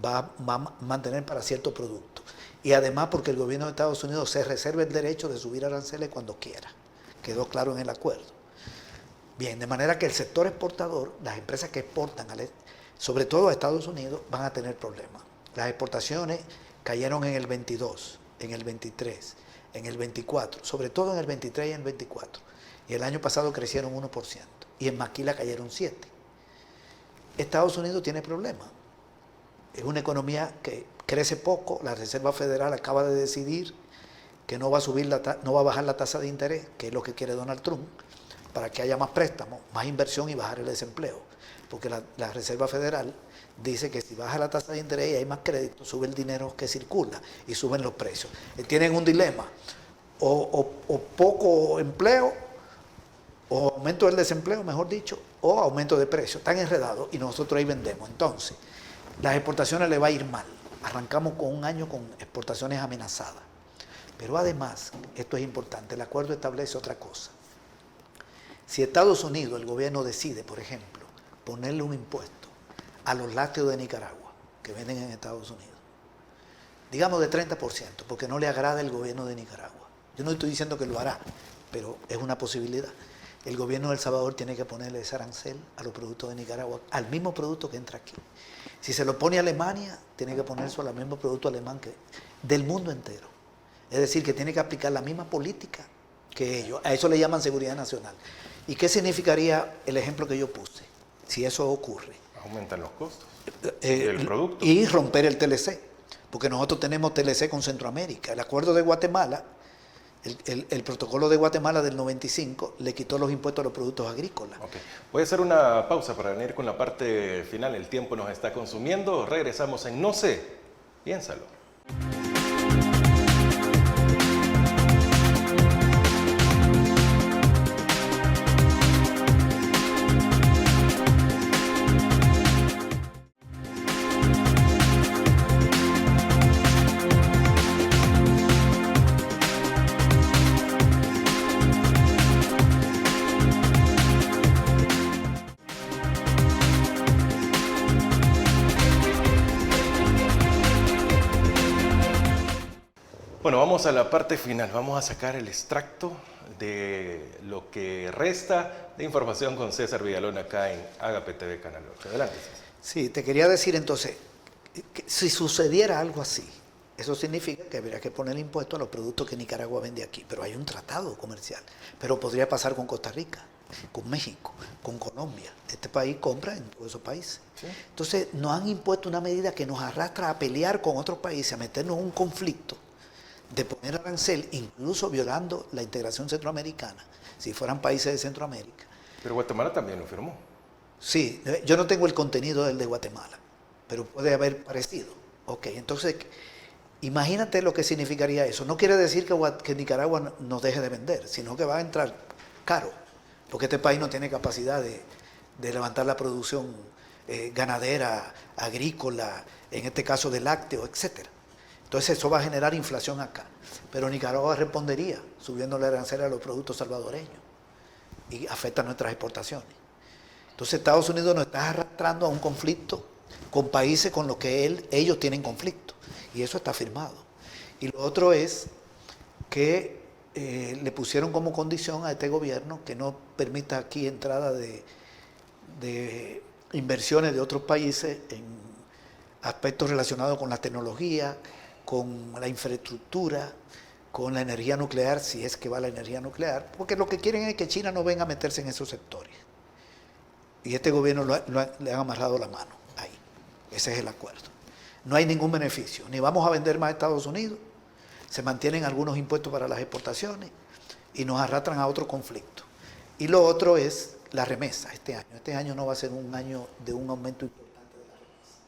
va a mantener para ciertos productos. Y además porque el gobierno de Estados Unidos se reserva el derecho de subir aranceles cuando quiera. Quedó claro en el acuerdo. Bien, de manera que el sector exportador, las empresas que exportan, sobre todo a Estados Unidos, van a tener problemas. Las exportaciones cayeron en el 22, en el 23, en el 24, sobre todo en el 23 y en el 24. Y el año pasado crecieron 1%. Y en maquila cayeron 7%. Estados Unidos tiene problemas. Es una economía que crece poco. La Reserva Federal acaba de decidir que no va a bajar la tasa de interés, que es lo que quiere Donald Trump, para que haya más préstamos, más inversión y bajar el desempleo. Porque la Reserva Federal dice que si baja la tasa de interés y hay más crédito, sube el dinero que circula y suben los precios. Tienen un dilema, o poco empleo, o aumento del desempleo, mejor dicho, o aumento de precios. Están enredados y nosotros ahí vendemos. Entonces, las exportaciones le va a ir mal. Arrancamos con un año con exportaciones amenazadas. Pero además, esto es importante, el acuerdo establece otra cosa. Si Estados Unidos, el gobierno decide, por ejemplo, ponerle un impuesto a los lácteos de Nicaragua que venden en Estados Unidos, digamos de 30%, porque no le agrada el gobierno de Nicaragua. Yo no estoy diciendo que lo hará, pero es una posibilidad. El gobierno de El Salvador tiene que ponerle ese arancel a los productos de Nicaragua, al mismo producto que entra aquí. Si se lo pone a Alemania, tiene que ponerse al mismo producto alemán que del mundo entero. Es decir, que tiene que aplicar la misma política que ellos. A eso le llaman seguridad nacional. ¿Y qué significaría el ejemplo que yo puse? Si eso ocurre. Aumentan los costos del producto. Y romper el TLC. Porque nosotros tenemos TLC con Centroamérica. El acuerdo de Guatemala, el protocolo de Guatemala del 95, le quitó los impuestos a los productos agrícolas. Okay. Voy a hacer una pausa para venir con la parte final. El tiempo nos está consumiendo. Regresamos en No sé, piénsalo. Bueno, vamos a la parte final. Vamos a sacar el extracto de lo que resta de información con César Villalón acá en Agape TV Canal 8. Adelante, César. Sí, te quería decir entonces, que si sucediera algo así, eso significa que habría que poner impuesto a los productos que Nicaragua vende aquí. Pero hay un tratado comercial. Pero podría pasar con Costa Rica, con México, con Colombia. Este país compra en todos esos países. ¿Sí? Entonces, nos han impuesto una medida que nos arrastra a pelear con otros países, a meternos en un conflicto de poner arancel, incluso violando la integración centroamericana, si fueran países de Centroamérica. Pero Guatemala también lo firmó. Sí, yo no tengo el contenido del de Guatemala, pero puede haber parecido. Ok, entonces, imagínate lo que significaría eso. No quiere decir que Nicaragua nos deje de vender, sino que va a entrar caro, porque este país no tiene capacidad de levantar la producción ganadera, agrícola, en este caso de lácteos, etcétera. Entonces eso va a generar inflación acá. Pero Nicaragua respondería subiendo la arancel a los productos salvadoreños y afecta nuestras exportaciones. Entonces Estados Unidos nos está arrastrando a un conflicto con países con los que ellos tienen conflicto. Y eso está firmado. Y lo otro es que le pusieron como condición a este gobierno que no permita aquí entrada de inversiones de otros países en aspectos relacionados con la tecnología, con la infraestructura, con la energía nuclear, si es que va la energía nuclear, porque lo que quieren es que China no venga a meterse en esos sectores. Y este gobierno le han amarrado la mano ahí. Ese es el acuerdo. No hay ningún beneficio, ni vamos a vender más a Estados Unidos, se mantienen algunos impuestos para las exportaciones y nos arrastran a otro conflicto. Y lo otro es la remesa este año. Este año no va a ser un año de un aumento importante de la remesa,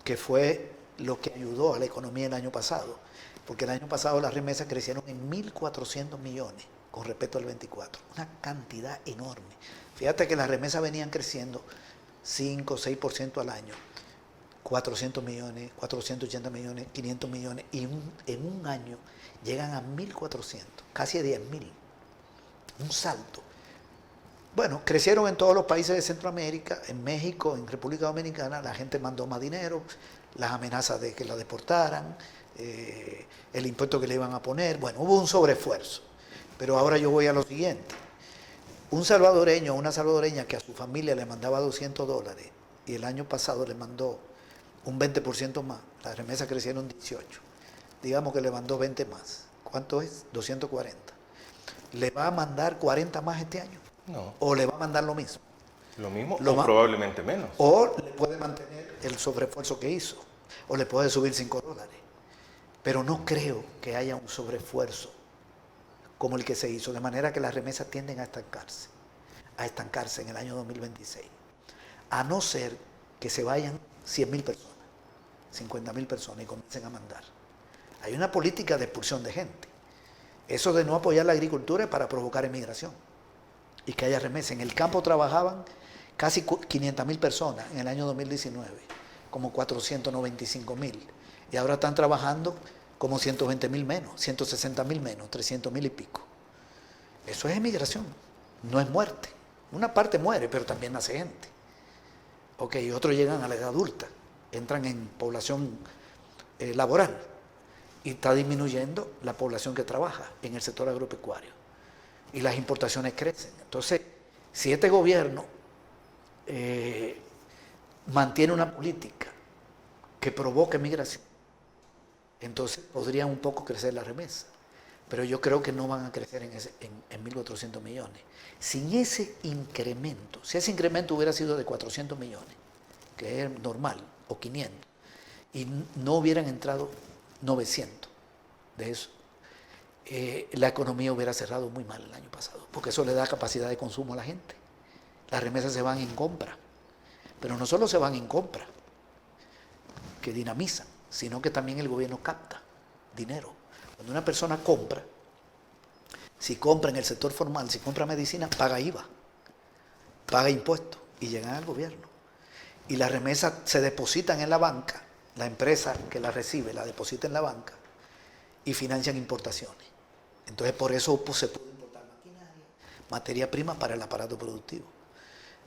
que fue lo que ayudó a la economía el año pasado, porque el año pasado las remesas crecieron en 1.400 millones con respecto al 24, una cantidad enorme. Fíjate que las remesas venían creciendo 5 o 6% al año, 400 millones, 480 millones, 500 millones, y en un año llegan a 1.400, casi a 10.000, un salto. Bueno, crecieron en todos los países de Centroamérica, en México, en República Dominicana, la gente mandó más dinero, las amenazas de que la deportaran, el impuesto que le iban a poner, bueno, hubo un sobreesfuerzo. Pero ahora yo voy a lo siguiente. Un salvadoreño o una salvadoreña que a su familia le mandaba $200 y el año pasado le mandó un 20% más, las remesas crecieron 18, digamos que le mandó 20 más. ¿Cuánto es? 240. ¿Le va a mandar 40 más este año? No. ¿O le va a mandar lo mismo? Lo mismo o probablemente menos. O le puede mantener el sobreesfuerzo que hizo, o le puede subir $5. Pero no creo que haya un sobreesfuerzo como el que se hizo, de manera que las remesas tienden a estancarse en el año 2026. A no ser que se vayan 100.000 personas, 50.000 personas y comiencen a mandar. Hay una política de expulsión de gente. Eso de no apoyar la agricultura es para provocar emigración y que haya remesas. En el campo trabajaban casi 500.000 personas en el año 2019, como 495.000. Y ahora están trabajando como 120.000 menos, 160.000 menos, 300.000 y pico. Eso es emigración, no es muerte. Una parte muere, pero también nace gente. Ok, otros llegan a la edad adulta, entran en población laboral y está disminuyendo la población que trabaja en el sector agropecuario. Y las importaciones crecen. Entonces, si este gobierno mantiene una política que provoque migración, Entonces podrían un poco crecer la remesa. Pero yo creo que no van a crecer en 1.400 millones. Sin ese incremento, si ese incremento hubiera sido de 400 millones, que es normal, o 500, y no hubieran entrado 900 de eso, la economía hubiera cerrado muy mal el año pasado, porque eso le da capacidad de consumo a la gente. Las remesas se van en compra, pero no solo se van en compra, que dinamizan, sino que también el gobierno capta dinero. Cuando una persona compra, si compra en el sector formal, si compra medicina, paga IVA, paga impuestos y llegan al gobierno. Y las remesas se depositan en la banca, la empresa que la recibe la deposita en la banca y financian importaciones. Entonces por eso se puede importar maquinaria, materia prima para el aparato productivo.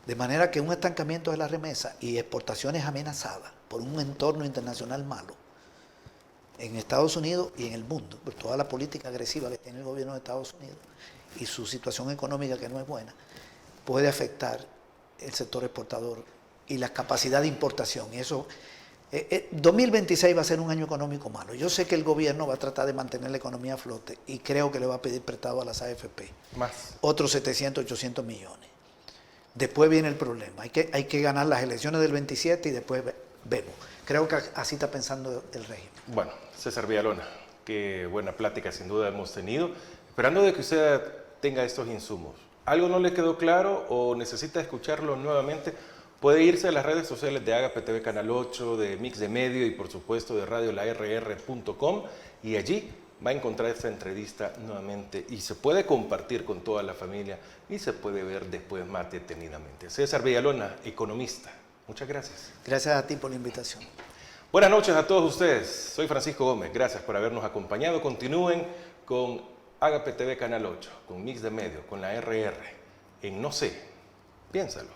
De manera que un estancamiento de la remesa y exportaciones amenazadas por un entorno internacional malo en Estados Unidos y en el mundo, por toda la política agresiva que tiene el gobierno de Estados Unidos y su situación económica que no es buena, puede afectar el sector exportador y la capacidad de importación. Y eso, 2026 va a ser un año económico malo. Yo sé que el gobierno va a tratar de mantener la economía a flote y creo que le va a pedir prestado a las AFP. Más. Otros 700, 800 millones. Después viene el problema. Hay que ganar las elecciones del 27 y después vemos. Creo que así está pensando el régimen. Bueno, César Villalona, qué buena plática sin duda hemos tenido. Esperando de que usted tenga estos insumos. ¿Algo no le quedó claro o necesita escucharlo nuevamente? Puede irse a las redes sociales de Agape TV Canal 8, de Mix de Medio y por supuesto de radiolaRR.com y allí va a encontrar esta entrevista nuevamente y se puede compartir con toda la familia y se puede ver después más detenidamente. César Villalona, economista. Muchas gracias. Gracias a ti por la invitación. Buenas noches a todos ustedes. Soy Francisco Gómez. Gracias por habernos acompañado. Continúen con Agape TV Canal 8, con Mix de Medio, con la RR. En No sé, piénsalo.